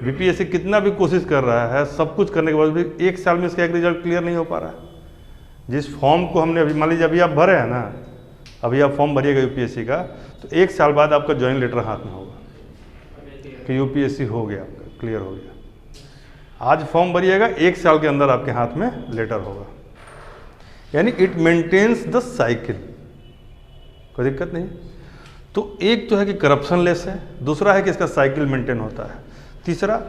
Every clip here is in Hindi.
बीपीएससी कितना भी कोशिश कर रहा है, सब कुछ करने के बाद भी 1 साल में इसका एक रिजल्ट क्लियर नहीं हो पा रहा है। जिस फॉर्म को हमने अभी मान लीजिए अभी आप भरे हैं ना, अभी आप फॉर्म भरिएगा यूपीएससी का, तो 1 साल बाद आपका ज्वाइन लेटर हाथ में होगा कि यूपीएससी हो गया, आपका क्लियर हो गया। आज फॉर्म भरिएगा, 1 साल के अंदर आपके हाथ में लेटर होगा। यानी इट मेंटेन्स द साइकिल, कोई दिक्कत नहीं। तो एक तो है कि करप्शन लेस है, दूसरा है कि इसका साइकिल मेंटेन होता है, तीसरा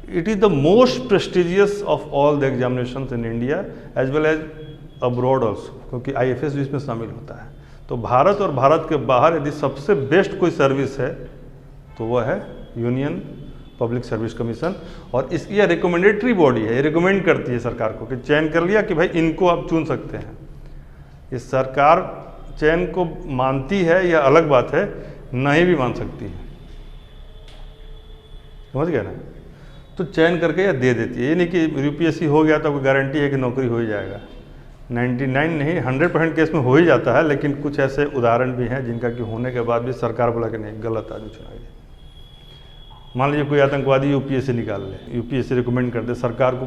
it is the most prestigious of all the examinations in India as well as abroad also, क्योंकि आईएफएस भी इसमें शामिल होता है। तो भारत और भारत के बाहर यदि सबसे बेस्ट कोई सर्विस है तो वह है यूनियन पब्लिक सर्विस कमीशन। और इसकी यह रिकमेंडेटरी बॉडी है, ये रिकमेंड करती है सरकार को कि चयन कर लिया कि भाई इनको आप चुन सकते हैं। इस सरकार चयन को मानती है, यह अलग बात है, नहीं भी मान सकती है, समझ गया ना। तो चयन करके यह दे देती है, ये नहीं कि यूपीएससी हो गया तो कोई गारंटी है कि नौकरी हो ही जाएगा। 99 नहीं 100% केस में हो ही जाता है, लेकिन कुछ ऐसे उदाहरण भी हैं जिनका कि होने के बाद भी सरकार बोला कि नहीं, गलत आदमी चुना गया। मान लीजिए कोई आतंकवादी यूपीएससी निकाल ले, यूपीएससी रिकमेंड कर दे, सरकार को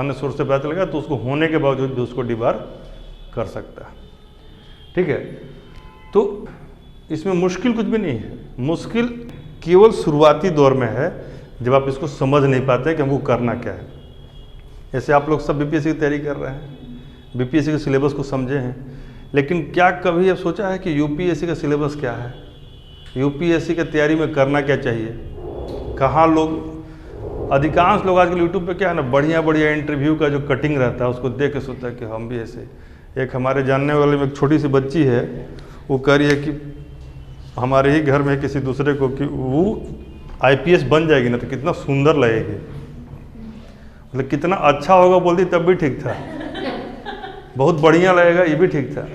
अन्य सोर्स से पता चलेगा तो उसको होने के बावजूद भी उसको डिबार कर सकता है, ठीक है। तो इसमें मुश्किल कुछ भी नहीं है, मुश्किल केवल शुरुआती दौर में है जब आप इसको समझ नहीं पाते कि हमको करना क्या है। जैसे आप लोग सब बीपीएससी की तैयारी कर रहे हैं, बीपीएससी के सिलेबस को समझे हैं, लेकिन क्या कभी अब सोचा है कि यूपीएससी का सिलेबस क्या है, यूपीएससी की तैयारी में करना क्या चाहिए। कहाँ लोग, अधिकांश लोग आजकल यूट्यूब पे क्या है ना, बढ़िया बढ़िया इंटरव्यू का जो कटिंग रहता है उसको देख के सोचता है कि हम भी ऐसे। एक हमारे जानने वाले में एक छोटी सी बच्ची है, वो कह रही है कि हमारे ही घर में किसी दूसरे को कि वो आईपीएस बन जाएगी ना तो कितना सुंदर लगेगी, मतलब कितना अच्छा होगा बोलती तब भी ठीक था, बहुत बढ़िया लगेगा ये भी ठीक था।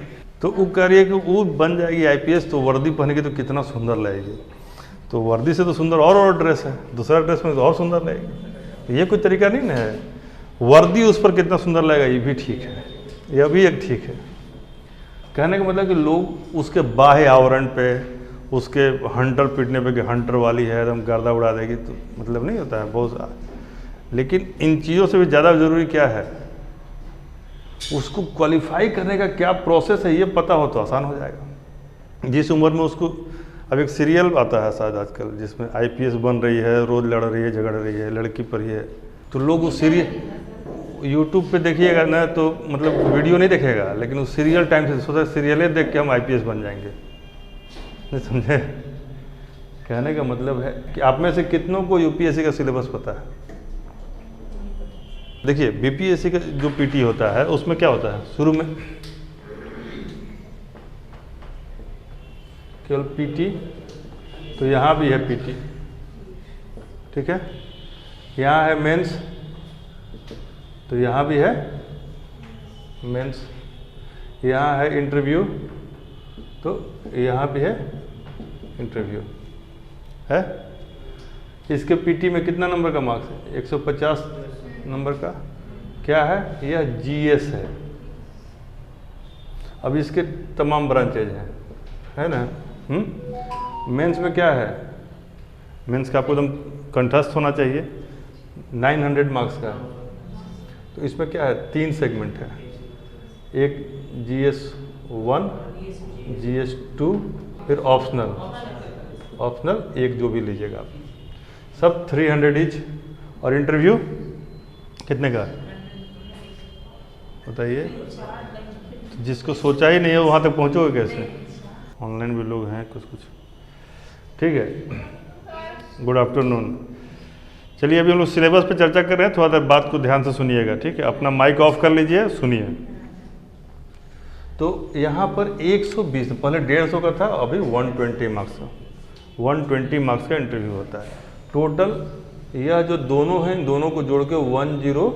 तो वो कह रही है कि वो बन जाएगी आईपीएस तो वर्दी पहनेगी तो कितना सुंदर लगेगी। तो वर्दी से तो सुंदर और ड्रेस है, दूसरा ड्रेस में तो और सुंदर लगेगी। ये कोई तरीका नहीं ना है, वर्दी उस पर कितना सुंदर लगेगा ये भी ठीक है, यह भी एक ठीक है। कहने का मतलब कि लोग उसके बाह्य आवरण पे, उसके हंटर पीटने पे कि हंटर वाली है एकदम गर्दा उड़ा देगी, तो मतलब नहीं होता है बहुत। लेकिन इन चीज़ों से भी ज़्यादा ज़रूरी क्या है, उसको क्वालिफाई करने का क्या प्रोसेस है ये पता हो तो आसान हो जाएगा। जिस उम्र में उसको, अब एक सीरियल आता है शायद आजकल जिसमें आईपीएस बन रही है, रोज़ लड़ रही है, झगड़ रही है, लड़की पर ही है, तो लोग उस सीरियल यूट्यूब पे देखिएगा ना तो मतलब वीडियो नहीं देखेगा, लेकिन उस सीरियल टाइम से सोचा सीरियलें देख के हम आईपीएस बन जाएंगे, नहीं समझे। कहने का मतलब है कि आप में से कितनों को यूपीएससी का सिलेबस पता है। देखिए बीपीएससी का जो पीटी होता है उसमें क्या होता है, शुरू में केवल पीटी, तो यहाँ भी है पीटी, ठीक है, यहाँ है मेंस, तो यहाँ भी है मेंस, यहाँ है इंटरव्यू, तो यहाँ भी है इंटरव्यू है। इसके पीटी में कितना नंबर का मार्क्स है, 150 नंबर का। क्या है, यह जीएस है। अब इसके तमाम ब्रांचेज हैं, है ना। मेंस में क्या है, मेंस का आपको एकदम कंठस्थ होना चाहिए, 900 मार्क्स का। तो इसमें क्या है, 3 सेगमेंट है, एक GS1, GS2, फिर ऑप्शनल एक जो भी लीजिएगा आप, सब 300 ईच। और इंटरव्यू कितने का बताइए, जिसको सोचा ही नहीं है वहाँ तक पहुँचोगे कैसे। ऑनलाइन भी लोग हैं कुछ, ठीक है। Good afternoon. चलिए अभी हम लोग सिलेबस पे चर्चा कर रहे हैं, थोड़ा देर बात को ध्यान से सुनिएगा, ठीक है। अपना माइक ऑफ कर लीजिए, सुनिए। तो यहाँ पर 120, पहले 150 का था, अभी 120 मार्क्स का, 120 मार्क्स का इंटरव्यू होता है टोटल। यह जो दोनों हैं, दोनों को जोड़ के 1020,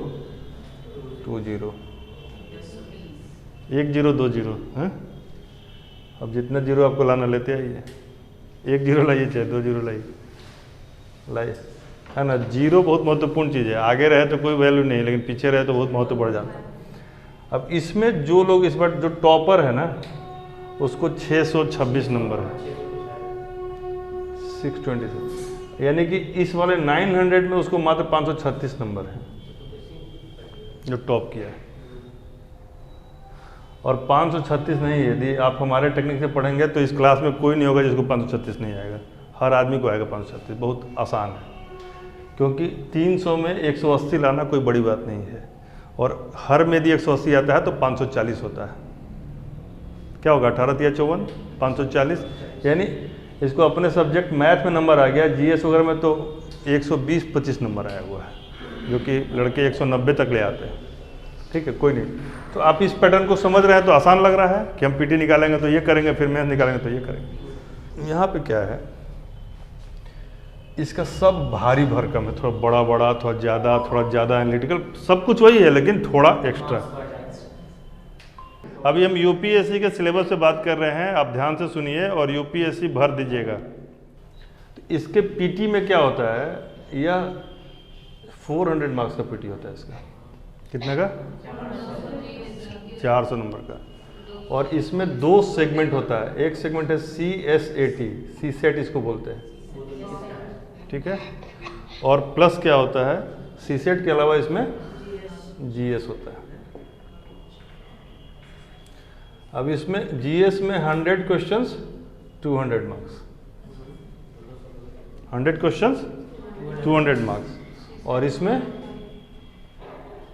1020 है। अब जितना जीरो आपको लाना लेते आइए, 1 जीरो लाइए चाहे 2 जीरो लाइए, है ना। जीरो बहुत महत्वपूर्ण चीज़ है, आगे रहे तो कोई वैल्यू नहीं, लेकिन पीछे रहे तो बहुत महत्व बढ़ जाता है। अब इसमें जो लोग इस बार जो टॉपर है ना, उसको 626 नंबर है, 627, यानी कि इस वाले 900 में उसको मात्र 536 नंबर है जो टॉप किया है। और 536 नहीं, यदि आप हमारे टेक्निक से पढ़ेंगे तो इस क्लास में कोई नहीं होगा जिसको 536 नहीं आएगा, हर आदमी को आएगा 536। बहुत आसान है, क्योंकि 300 में 180 लाना कोई बड़ी बात नहीं है, और हर में यदि 180 आता है तो 540 होता है। क्या होगा 18 या 54 540, यानी इसको अपने सब्जेक्ट मैथ में नंबर आ गया, जीएस वगैरह में तो 120-25 नंबर आया हुआ है, जो कि लड़के 190 तक ले आते हैं। ठीक है, कोई नहीं। तो आप इस पैटर्न को समझ रहे हैं तो आसान लग रहा है कि हम पीटी निकालेंगे तो ये करेंगे, फिर मैथ निकालेंगे तो ये करेंगे। यहाँ पे क्या है, इसका सब भारी भरकम है, थोड़ा बड़ा बड़ा, थोड़ा ज़्यादा एनालिटिकल, सब कुछ वही है लेकिन थोड़ा एक्स्ट्रा। अभी हम यूपीएससी के सिलेबस से बात कर रहे हैं, आप ध्यान से सुनिए और यूपीएससी भर दीजिएगा। तो इसके पीटी में क्या होता है, यह 400 मार्क्स का पीटी होता है। इसका कितने का? 400 नंबर का। और इसमें 2 सेगमेंट होता है, एक सेगमेंट है CSAT, CSAT इसको बोलते हैं, ठीक है। और प्लस क्या होता है, CSAT के अलावा इसमें GS होता है। अब इसमें GS में 100 क्वेश्चंस 200 मार्क्स, 100 क्वेश्चंस 200 मार्क्स, और इसमें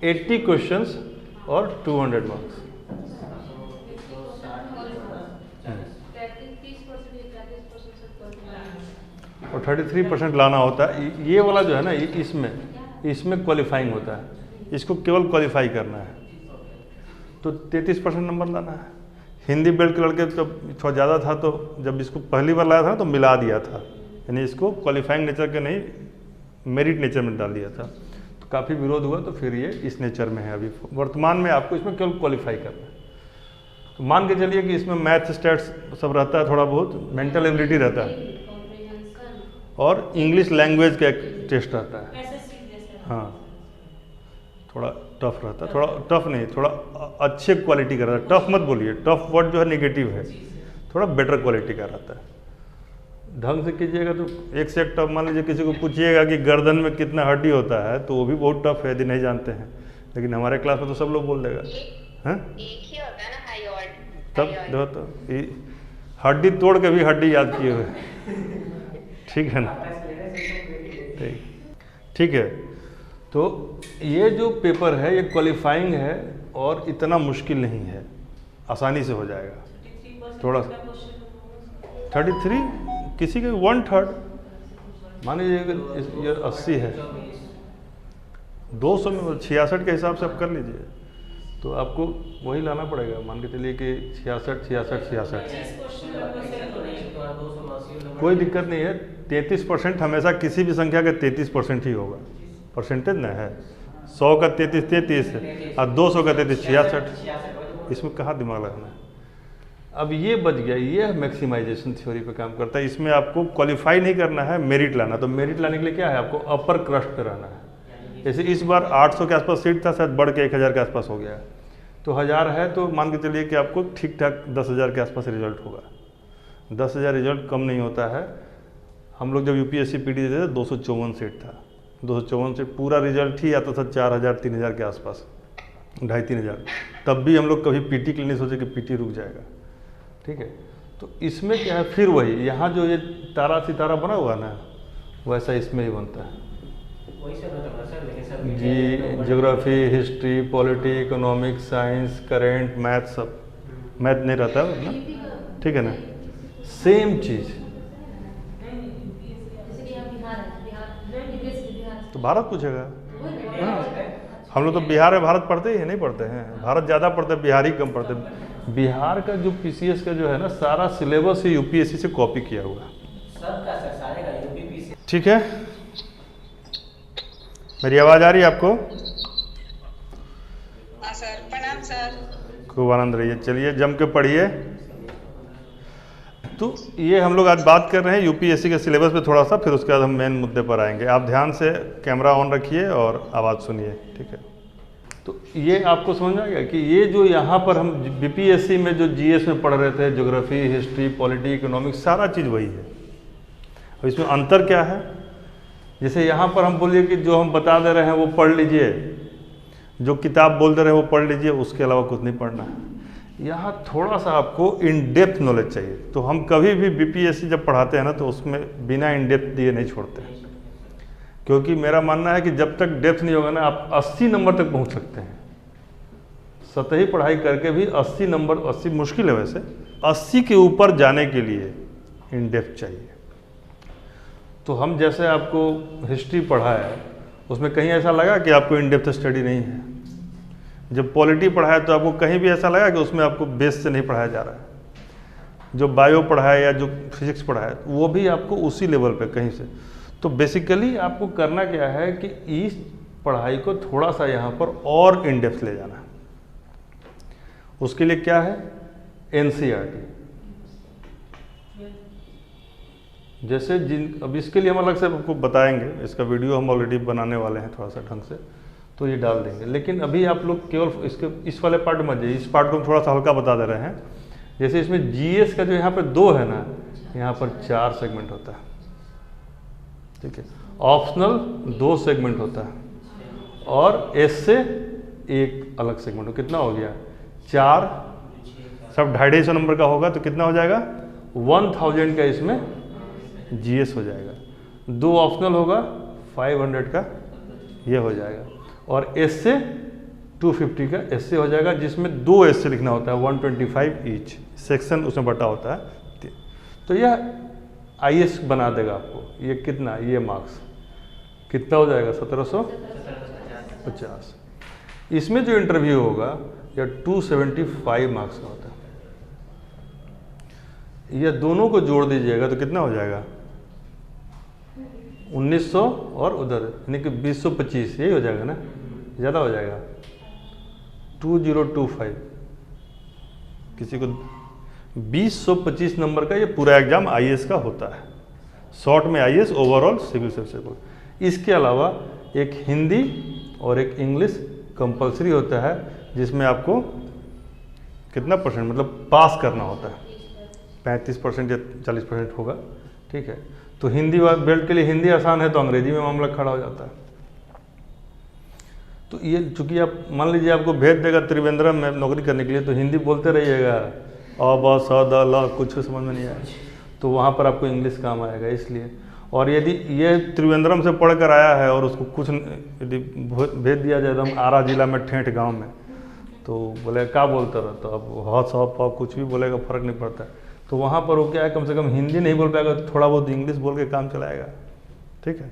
80 क्वेश्चंस और 200 मार्क्स। और 33% लाना होता है। ये वाला जो है ना, इसमें क्वालिफाइंग होता है, इसको केवल क्वालिफाई करना है, तो 33% नंबर लाना है। हिंदी बेल्ट के लड़के जब थोड़ा ज़्यादा था तो जब इसको पहली बार लाया था तो मिला दिया था, यानी इसको क्वालिफाइंग नेचर के नहीं मेरिट नेचर में डाल दिया था, तो काफ़ी विरोध हुआ, तो फिर ये इस नेचर में है। अभी वर्तमान में आपको इसमें केवल क्वालिफाई करना है। तो मान के चलिए कि इसमें मैथ स्टैट्स सब रहता है, थोड़ा बहुत मेंटल एबिलिटी रहता है, और इंग्लिश लैंग्वेज का एक टेस्ट रहता है। हाँ, थोड़ा टफ रहता है, थोड़ा टफ नहीं, थोड़ा अच्छे क्वालिटी का रहता है। टफ मत बोलिए, टफ वर्ड जो है नेगेटिव है, थोड़ा बेटर क्वालिटी का रहता है। ढंग से कीजिएगा तो एक से एक टफ। मान लीजिए किसी को पूछिएगा कि गर्दन में कितना हड्डी होता है, तो वो भी बहुत टफ है यदि नहीं जानते हैं, लेकिन हमारे क्लास में तो सब लोग बोल देगा। हाँ, एक ही होता है ना हाइऑइड, तब देखो तो हड्डी तोड़ के भी हड्डी याद किए हुए, ठीक है ना। ठीक है, तो ये जो पेपर है ये क्वालिफाइंग है और इतना मुश्किल नहीं है, आसानी से हो जाएगा। थोड़ा 33 किसी के 1/3, मान लीजिए ये 80 है, 200 में 66 के हिसाब से आप कर लीजिए, तो आपको वही लाना पड़ेगा। मान के चलिए कि 66। कोई दिक्कत नहीं है, 33% हमेशा किसी भी संख्या का 33% ही होगा, परसेंटेज ना है। 100 का 33 है, और 200 का 33 66, इसमें कहाँ दिमाग लगाना है। अब ये बच गया, ये मैक्सिमाइजेशन थ्योरी पे काम करता है। इसमें आपको क्वालिफाई नहीं करना है, मेरिट लाना। तो मेरिट लाने के लिए क्या है, आपको अपर क्रस्ट पे रहना है। जैसे इस बार 800 के आसपास सीट था, शायद बढ़ के 1000 के आसपास हो गया है, तो 1000 है तो मान के चलिए कि आपको ठीक ठाक 10,000 के आसपास रिजल्ट होगा। 10,000 रिजल्ट कम नहीं होता है। हम लोग जब यूपीएससी पीटी देते थे 254 सीट था, 254 सीट पूरा रिजल्ट ही आता था 4,000-3,000 के आसपास, 2,500-3,000। तब भी हम लोग कभी पीटी के लिए नहीं सोचे कि पीटी रुक जाएगा, ठीक है। तो इसमें क्या है, फिर वही यहाँ जो ये तारा सितारा बना हुआ ना, वैसा इसमें ही बनता है जी। Geography, history, polity, economics, science, current, math, सब मैथ नहीं रहता है ना, ठीक है ना, सेम चीज़। तो भारत पूछेगा, हाँ, हम लोग तो बिहार में भारत पढ़ते ही है, नहीं पढ़ते हैं। भारत ज़्यादा पढ़ते हैं, बिहार ही कम पढ़ते हैं। बिहार का जो पीसीएस का जो है ना, सारा सिलेबस ही यूपीएससी से कॉपी किया हुआ, ठीक है। मेरी आवाज़ आ रही है आपको? हाँ सर, प्रणाम सर। खूब आनंद रहिए। चलिए जम के पढ़िए। तो ये हम लोग आज बात कर रहे हैं यूपीएससी के सिलेबस पे थोड़ा सा, फिर उसके बाद हम मेन मुद्दे पर आएंगे। आप ध्यान से कैमरा ऑन रखिए और आवाज़ सुनिए, ठीक है। तो ये आपको समझ में आ गया कि ये जो यहाँ पर हम बीपीएससी में जो जीएस में पढ़ रहे थे, ज्योग्राफी, हिस्ट्री, पॉलिटी, इकोनॉमिक्स, सारा चीज़ वही है। और इसमें अंतर क्या है, जैसे यहाँ पर हम बोलिए कि जो हम बता दे रहे हैं वो पढ़ लीजिए, जो किताब बोल दे रहे हैं वो पढ़ लीजिए, उसके अलावा कुछ नहीं पढ़ना है। यहाँ थोड़ा सा आपको इन डेप्थ नॉलेज चाहिए। तो हम कभी भी बीपीएससी जब पढ़ाते हैं ना तो उसमें बिना इन डेप्थ दिए नहीं छोड़ते हैं, क्योंकि मेरा मानना है कि जब तक डेप्थ नहीं होगा ना आप 80 नंबर तक पहुँच सकते हैं। सतही पढ़ाई करके भी 80 नंबर, 80 मुश्किल है वैसे, 80 के ऊपर जाने के लिए इन डेप्थ चाहिए। तो हम जैसे आपको हिस्ट्री पढ़ा है उसमें कहीं ऐसा लगा कि आपको इन डेप्थ स्टडी नहीं है। जब पॉलिटी पढ़ा है तो आपको कहीं भी ऐसा लगा कि उसमें आपको बेस से नहीं पढ़ाया जा रहा है। जो बायो पढ़ा है या जो फिजिक्स पढ़ा है वो भी आपको उसी लेवल पे कहीं से। तो बेसिकली आपको करना क्या है कि इस पढ़ाई को थोड़ा सा यहाँ पर और इन डेप्थ ले जाना है। उसके लिए क्या है, एनसीईआरटी। जैसे अब इसके लिए हम अलग से आपको बताएंगे, इसका वीडियो हम ऑलरेडी बनाने वाले हैं थोड़ा सा ढंग से, तो ये डाल देंगे। लेकिन अभी आप लोग केवल इस वाले पार्ट में जाइए, इस पार्ट को हम थोड़ा सा हल्का बता दे रहे हैं। जैसे इसमें जीएस का जो यहाँ पर 2 है ना, यहाँ पर 4 सेगमेंट होता है, ठीक है। ऑप्शनल 2 सेगमेंट होता है और एस से 1 अलग सेगमेंट हो। कितना हो गया, 4, सब 250 नंबर का होगा तो कितना हो जाएगा, 1000 का इसमें जीएस हो जाएगा। 2 ऑप्शनल होगा, 500 का ये हो जाएगा। और एस से 250 का एस से हो जाएगा, जिसमें 2 एस से लिखना होता है, 125 ईच सेक्शन उसमें बटा होता है। तो यह आईएएस बना देगा आपको। ये कितना, ये मार्क्स कितना हो जाएगा, 1750। इसमें जो इंटरव्यू होगा या 275 मार्क्स का होता है। यह दोनों को जोड़ दीजिएगा तो कितना हो जाएगा, 1900 और उधर यानी कि 2025, यही हो जाएगा ना, ज़्यादा हो जाएगा 2025। किसी को 2025 नंबर का ये पूरा एग्जाम आईएएस का होता है। शॉर्ट में IAS, overall civil service code. इसके अलावा एक हिंदी और एक इंग्लिश कंपलसरी होता है, जिसमें आपको कितना परसेंट मतलब पास करना होता है, 35% या 40% होगा, ठीक है। तो हिंदी बेल्ट के लिए हिंदी आसान है तो अंग्रेजी में मामला खड़ा हो जाता है। तो ये चूंकि आप मान लीजिए आपको भेज देगा त्रिवेंद्रम में नौकरी करने के लिए, तो हिंदी बोलते रहिएगा, अ ब स द ल कुछ समझ में नहीं आएगा, तो वहाँ पर आपको इंग्लिश काम आएगा इसलिए। और यदि ये त्रिवेंद्रम से पढ़ कर आया है और उसको कुछ यदि भेज दिया जाए एकदम आरा जिला में ठेठ गांव में, तो बोलेगा क्या बोलता रहता, तो अब हॉट सॉप कुछ भी बोलेगा, फर्क नहीं पड़ता। तो वहाँ पर वो क्या है, कम से कम हिंदी नहीं बोल पाएगा, थोड़ा बहुत इंग्लिश बोल के काम चलाएगा, ठीक है।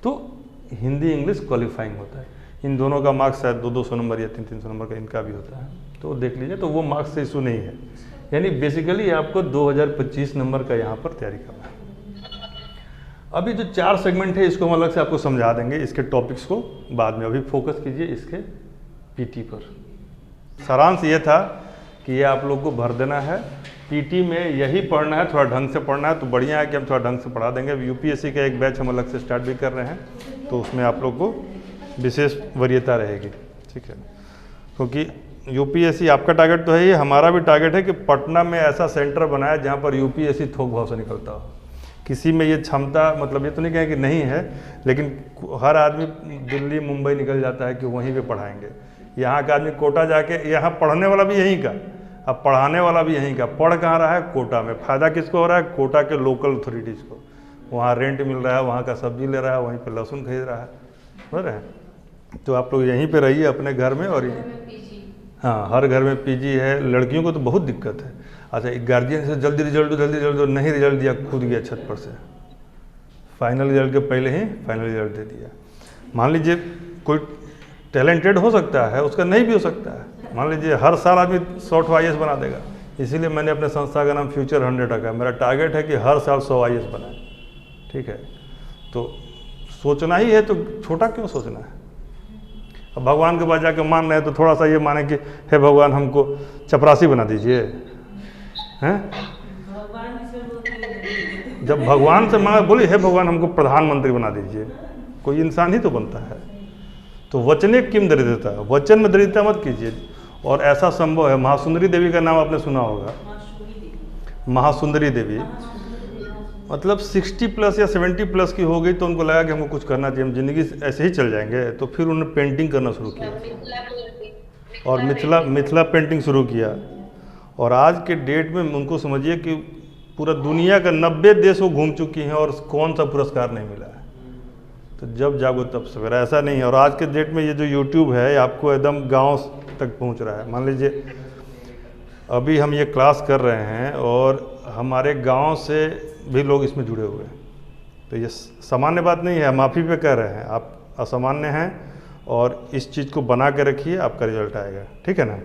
तो हिंदी इंग्लिश क्वालिफाइंग होता है। इन दोनों का मार्क्स शायद 200 नंबर या 300 नंबर का इनका भी होता है, तो देख लीजिए। तो वो मार्क्स से इशू नहीं है, यानी बेसिकली आपको 2025 नंबर का यहाँ पर तैयारी करना है। अभी जो 4 सेगमेंट है इसको हम अलग से आपको समझा देंगे, इसके टॉपिक्स को बाद में। अभी फोकस कीजिए इसके पीटी पर। सारांश ये था कि ये आप लोग को भर देना है, पीटी में यही पढ़ना है, थोड़ा ढंग से पढ़ना है। तो बढ़िया है कि हम थोड़ा ढंग से पढ़ा देंगे। यूपीएससी का एक बैच हम अलग से स्टार्ट भी कर रहे हैं, तो उसमें आप लोग को विशेष वरीयता रहेगी, ठीक है। क्योंकि यूपीएससी आपका टारगेट तो है ही, हमारा भी टारगेट है कि पटना में ऐसा सेंटर बनाया जहाँ पर यूपीएससी थोक भाव से निकलता हो। किसी में ये क्षमता, मतलब ये तो नहीं कहें कि नहीं है, लेकिन हर आदमी दिल्ली मुंबई निकल जाता है कि वहीं पे पढ़ाएंगे। यहाँ का आदमी कोटा जाके, यहाँ पढ़ने वाला भी यहीं का, अब पढ़ाने वाला भी यहीं का। पढ़ कहाँ रहा है, कोटा में। फ़ायदा किसको हो रहा है, कोटा के लोकल अथॉरिटीज़ को। वहाँ रेंट मिल रहा है, वहाँ का सब्जी ले रहा है, वहीं पे लहसुन खरीद रहा है, समझ रहे हैं। तो आप लोग यहीं पे रहिए अपने घर में। और हाँ, हर घर में पीजी है। लड़कियों को तो बहुत दिक्कत है। अच्छा, एक गार्जियन से जल्दी रिजल्ट दो, जल्दी रिजल्ट दो, नहीं रिजल्ट दिया, कूद गया छत पर से, फाइनल रिजल्ट के पहले ही फाइनल रिजल्ट दे दिया। मान लीजिए कोई टैलेंटेड हो सकता है, उसका नहीं भी हो सकता है। मान लीजिए हर साल आदमी 100 आईएएस बना देगा। इसीलिए मैंने अपने संस्था का नाम फ्यूचर 100 रखा है। मेरा टारगेट है कि हर साल 100 आईएएस बनाए, ठीक है। तो सोचना ही है, तो छोटा क्यों सोचना है। अब भगवान के पास जाकर मान रहे हैं तो थोड़ा सा ये माने कि हे भगवान हमको चपरासी बना दीजिए, हैं। जब भगवान से मांगे, बोली हे भगवान हमको प्रधानमंत्री बना दीजिए, कोई इंसान ही तो बनता है। तो वचने किम दरिद्रता, वचन में दरिद्रता मत कीजिए। और ऐसा संभव है, महासुंदरी देवी का नाम आपने सुना होगा। महासुंदरी देवी, मतलब 60 प्लस या 70 प्लस की हो गई तो उनको लगा कि हमको कुछ करना चाहिए, हम ज़िंदगी ऐसे ही चल जाएंगे, तो फिर उन्होंने पेंटिंग करना शुरू किया और मिथिला मिथिला पेंटिंग शुरू किया। और आज के डेट में उनको समझिए कि पूरा दुनिया का 90 देश वो घूम चुकी हैं और कौन सा पुरस्कार नहीं मिला है। तो जब जागो तब सवेरा, ऐसा नहीं है। और आज के डेट में ये जो यूट्यूब है आपको एकदम गांव तक पहुंच रहा है। मान लीजिए अभी हम ये क्लास कर रहे हैं और हमारे गांव से भी लोग इसमें जुड़े हुए हैं, तो ये सामान्य बात नहीं है, हम आप ही पे कह रहे हैं, आप असामान्य हैं। और इस चीज़ को बना के रखिए, आपका रिजल्ट आएगा। ठीक है ना।